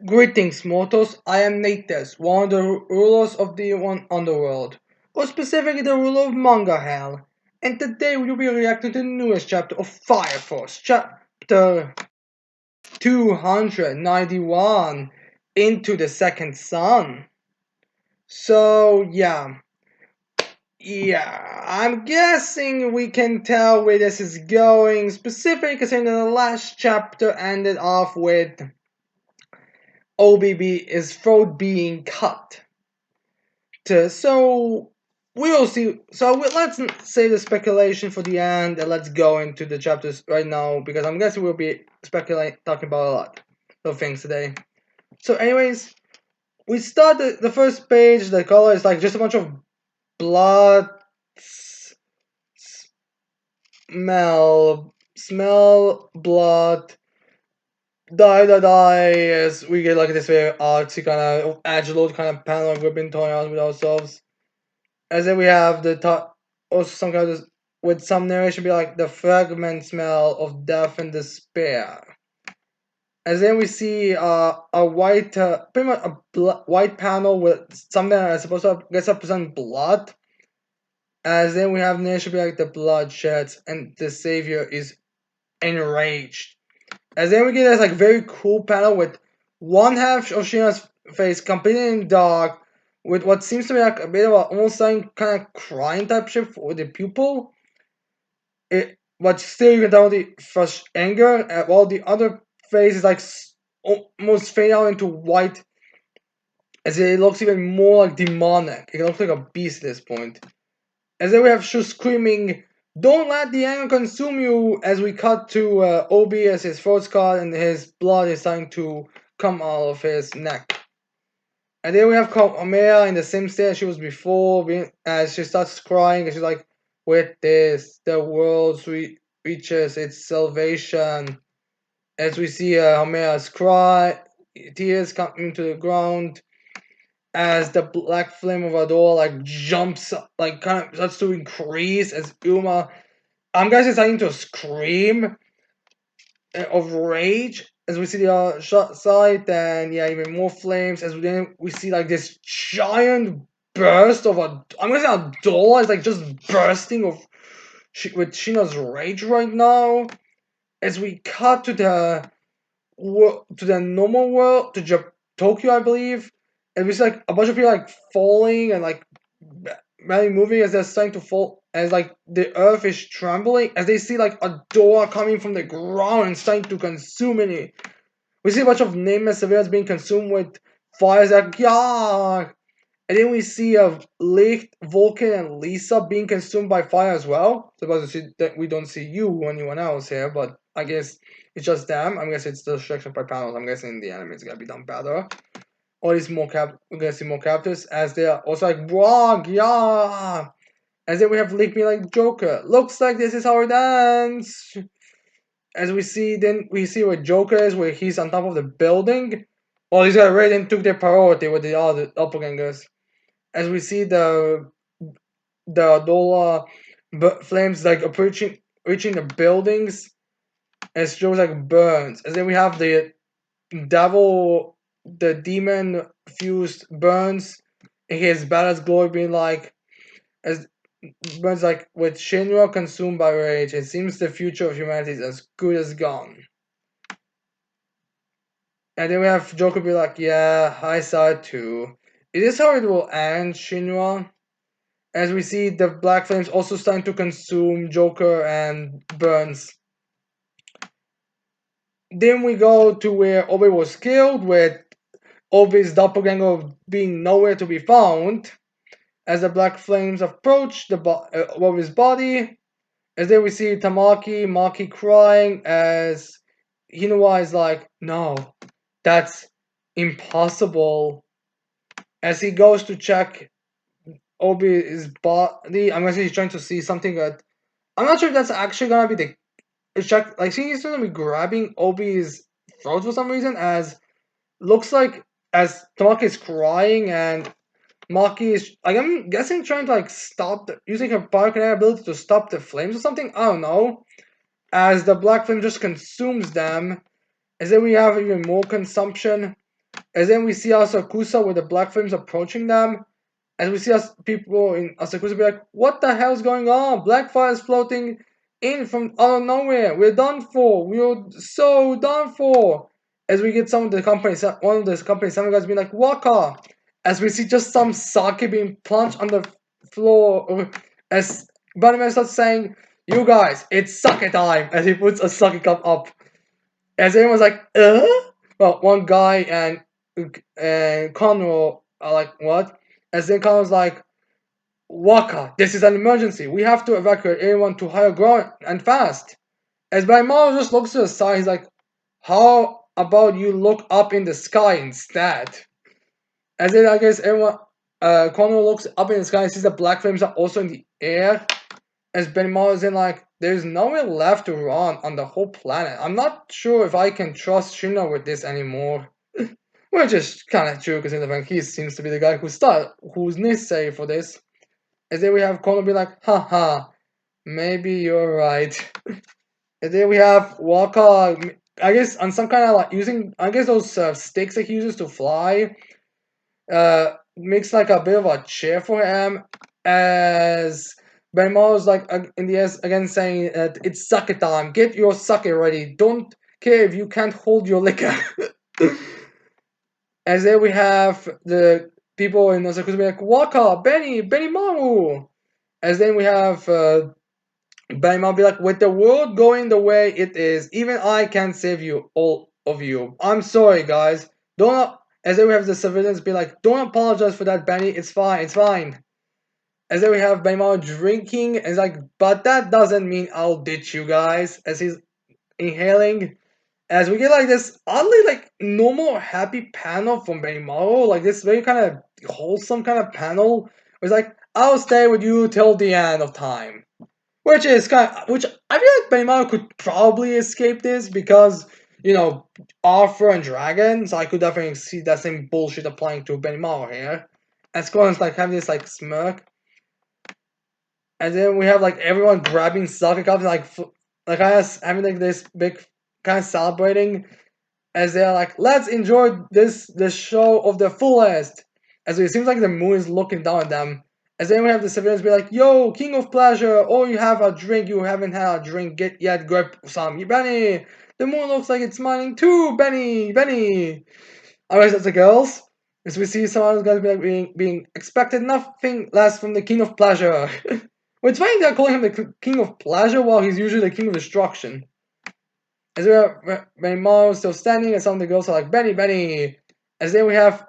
Greetings, mortals. I am Nates, one of the rulers of the One Underworld, or specifically the ruler of Manga Hell. And today we will be reacting to the newest chapter of Fire Force, chapter 291, Into the Second Sun. So, I'm guessing we can tell where this is going, specifically considering that the last chapter ended off with OBB's throat being cut. So we'll see. Let's save the speculation for the end and let's go into the chapters right now because I'm guessing we'll be talking about a lot of things today. So, anyways, we start the first page. The color is like just a bunch of blood, smell, blood. Die as we get like this very artsy kind of agile kind of panel we've been toying around with ourselves. As then we have the top, also some kind of with some narration be like the fragment smell of death and despair. As then we see a white, pretty much a white panel with something that's supposed to represent blood. As then we have narration be like the blood sheds and the savior is enraged. As then we get this like very cool panel with one half of Sheena's face completely in dark, with what seems to be like a bit of a almost like kind of crying type shit with the pupil. But still you can tell the fresh anger, while the other face is like almost fade out into white, as it looks even more like demonic. It looks like a beast at this point. As then we have Shu screaming, "Don't let the anger consume you!" As we cut to Obi as his throat's cut and his blood is starting to come out of his neck. And then we have Omea in the same state as she was before, as she starts crying and she's like, "With this, the world reaches its salvation." As we see Omea's cry, tears coming to the ground, as the black flame of Adora like jumps, like kind of starts to increase as Uma, I'm guessing, starting to scream of rage as we see the shot side, and yeah, even more flames as we see like this giant burst of I'm gonna say a door is like just bursting with Shina's rage right now. As we cut to the normal world to Tokyo, I believe, and we see like a bunch of people like falling and like barely moving as they're starting to fall, as like the earth is trembling as they see like a door coming from the ground and starting to consume it. We see a bunch of nameless civilians being consumed with fires like yeah, and then we see a Licht, Vulcan, and Lisa being consumed by fire as well. Supposed to see that we don't see you or anyone else here, but I guess it's just them. I'm guessing it's the destruction by panels. I'm guessing in the anime it's gonna be done better. All these we're gonna see more characters as they are also like Wrong, yeah. As then we have Link being like Joker. Looks like this is how it ends. As we see where Joker is, where he's on top of the building. Well, he's got already took their priority with the other doppelgangers. As we see the Dola flames like approaching, reaching the buildings, as shows like burns. And then we have the demon fused burns, and his badass glory being like, as burns like with Shinra consumed by rage. It seems the future of humanity is as good as gone. And then we have Joker be like, yeah, I saw it too. Is this how it will end, Shinra? As we see the black flames also starting to consume Joker and Burns. Then we go to where Obi was killed, with Obi's doppelganger being nowhere to be found. As the black flames approach Obi's body, as then we see Maki crying as Hinua is like, no, that's impossible. As he goes to check Obi's body, I'm guessing he's trying to see something that I'm not sure if that's actually gonna be the check. Like, see, he's gonna be grabbing Obi's throat for some reason, as looks like as Tamaki is crying and Maki is, like, I'm guessing trying to like stop using her pyrokinetic ability to stop the flames or something. I don't know. As the black flame just consumes them, as then we have even more consumption. And then we see Asakusa with the black flames approaching them. And we see us people in Asakusa be like, what the hell's going on? Black fire is floating in from out of nowhere. We're done for. We're so done for. As we get some of the company, one of the company, some guys being like, Waka. As we see just some sake being plunged on the floor. As Bunnyman starts saying, you guys, it's sake time. As he puts a sake cup up. As everyone's like, Well, one guy and Conroe are like, what? As then Conroe's like, Waka, this is an emergency. We have to evacuate everyone to higher ground and fast. As Baimaru just looks to the side, he's like, how about you look up in the sky instead? As then I guess everyone, Conroe looks up in the sky and sees the black flames are also in the air. As Baimaru is in like, there's nowhere left to run on the whole planet. I'm not sure if I can trust Shino with this anymore. Which is kind of true, because in the fact he seems to be the guy who's necessary for this. And then we have Kono be like, haha, maybe you're right. And then we have Waka, I guess, on some kind of like using, I guess those sticks that he uses to fly, makes like a bit of a chair for him. As Benmao's like, in the end, again saying that it's sake time, get your sake ready, don't care if you can't hold your liquor. As then we have the people in Osakusa be like, Waka, Benny Maru. As then we have Benny be like, with the world going the way it is, even I can't save you, all of you. I'm sorry, guys. Don't. As then we have the civilians be like, don't apologize for that, Benny. It's fine. It's fine. As then we have Benny drinking, and it's like, but that doesn't mean I'll ditch you guys. As he's inhaling. As we get like this oddly like normal happy panel from Benimaru, like this very kind of wholesome kind of panel. It's like, I'll stay with you till the end of time. Which is which I feel like Benimaru could probably escape this because, you know, Arthur and Dragon, so I could definitely see that same bullshit applying to Benimaru here. And Scorn's like having this like smirk. And then we have like everyone grabbing sake cups, like I was having like this big kind of celebrating as they're like, let's enjoy this show of the fullest. As it seems like the moon is looking down at them. As then we have the civilians be like, yo, king of pleasure, oh, you have a drink, you haven't had a drink yet, grab some. Benny, the moon looks like it's smiling too, Benny. Alright, that's the girls. As we see some of those guys being expected nothing less from the king of pleasure. It's funny they're calling him the king of pleasure while he's usually the king of destruction. As we have Mao still standing, and some of the girls are like, Benny. As then we have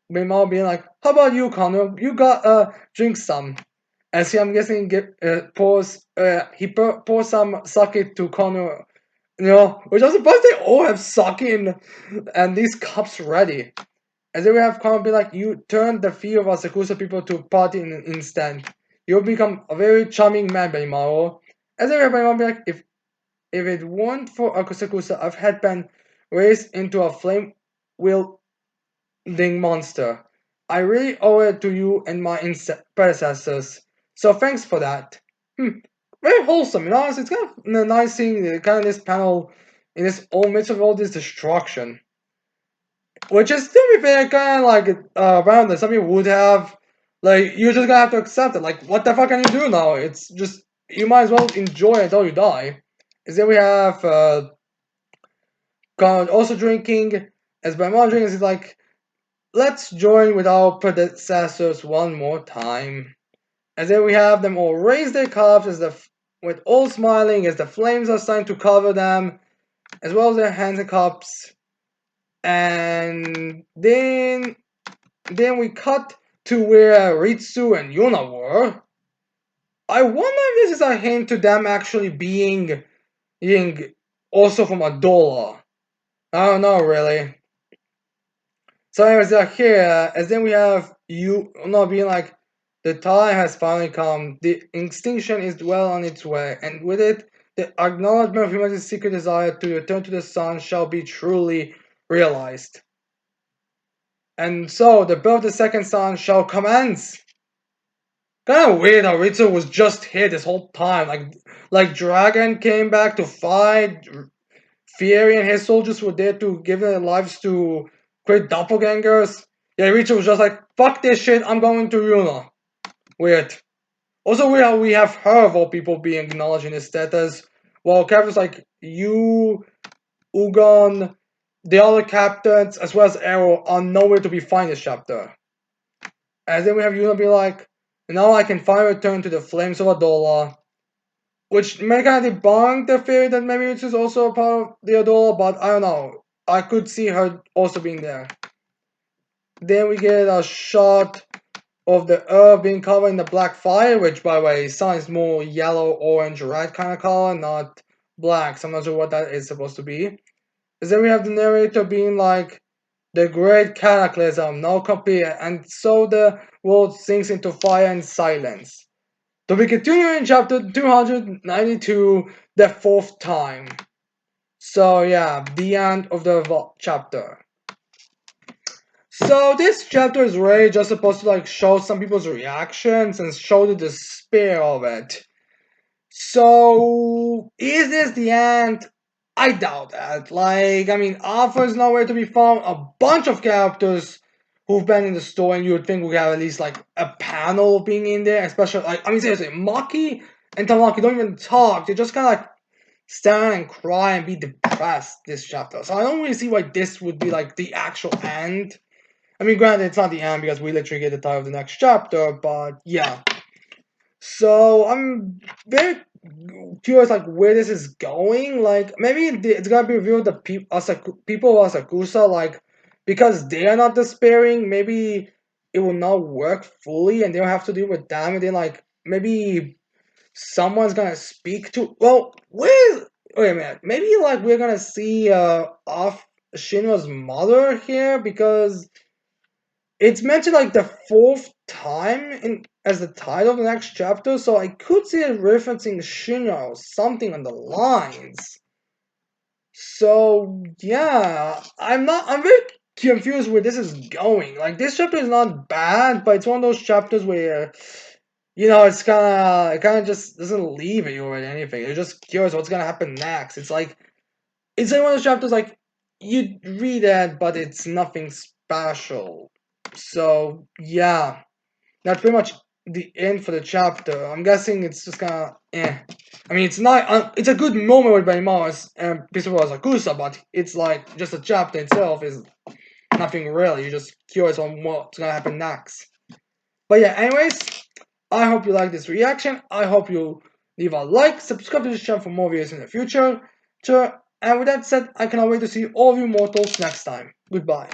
Mao being like, how about you, Connor? You got drink some. As I'm guessing, pours some sake to Connor. Which I'm surprised they all have sake and these cups ready. As then we have Connor be like, you turn the fear of Asakusa people to party in an instant. You'll become a very charming man, Benimaro. As then we have Benimaro be like, if it weren't for Asakusa, I've had been raised into a flame wielding monster. I really owe it to you and my predecessors. So thanks for that. Very wholesome, It's kind of nice seeing kind of this panel in this all midst of all this destruction. Which is, to be fair, kind of like around that some people would have, like, you're just gonna have to accept it. Like, what the fuck can you do now? It's just, you might as well enjoy it until you die. Is then we have God also drinking, as by more drinking, is like, let's join with our predecessors one more time. And then we have them all raise their cups with all smiling as the flames are starting to cover them, as well as their hands and cups. And then we cut to where Ritsu and Yuna were. I wonder if this is a hint to them actually being also from Adola. I don't know really. So anyways, they're here, as then we have you not being like, the time has finally come. The extinction is well on its way, and with it, the acknowledgement of humanity's secret desire to return to the sun shall be truly realized. And so the birth of the second sun shall commence. Kind of weird how Ritsu was just here this whole time. Like Dragon came back to fight. Fury and his soldiers were there to give their lives to create doppelgangers. Yeah, Richo was just like, fuck this shit, I'm going to Yuna. Weird. Also, we have her of all people being acknowledged in his status, while characters like Yu, Ugon, the other captains, as well as Arrow, are nowhere to be found this chapter. And then we have Yuna be like, now I can finally return to the flames of Adola, which may kind of debunk the theory that maybe it's also a part of the Adola, but I don't know. I could see her also being there. Then we get a shot of the earth being covered in the black fire, which by the way sounds more yellow, orange, red kind of color, not black. So I'm not sure what that is supposed to be. And then we have the narrator being like, the great cataclysm, no compare, and so the world sinks into fire and silence. So we continue in chapter 292, the fourth time. So yeah, the end of the chapter. So this chapter is really just supposed to like show some people's reactions and show the despair of it. So is this the end? I doubt that. Like, I mean, Arthur is nowhere to be found. A bunch of characters who've been in the story, and you would think we have at least like a panel being in there. Especially like, I mean, seriously, Maki and Tamaki don't even talk. They just kind of like stand and cry and be depressed this chapter. So I don't really see why this would be like the actual end. I mean, granted, it's not the end because we literally get the title of the next chapter, but yeah. So I'm very curious, like where this is going. Like maybe it's gonna be revealed that people of Asakusa, like because they are not despairing, maybe it will not work fully, and they'll have to deal with them, and then like maybe someone's gonna speak to. Well, wait a minute. Maybe like we're gonna see off Shinra's mother here because it's mentioned like the fourth time in as the title of the next chapter, so I could see it referencing Shinra or something on the lines. So yeah, I'm very confused where this is going. Like this chapter is not bad, but it's one of those chapters where it kinda just doesn't leave you with anything. You're just curious what's gonna happen next. It's like one of those chapters like you read it, but it's nothing special. So yeah, that's pretty much the end for the chapter. I'm guessing it's just kind of eh. I mean, it's not. It's a good moment with Baimawas and Peaceful Asakusa, but it's like just the chapter itself is nothing really. You're just curious on what's gonna happen next. But yeah, anyways, I hope you like this reaction. I hope you leave a like, subscribe to this channel for more videos in the future. And with that said, I cannot wait to see all of you mortals next time. Goodbye.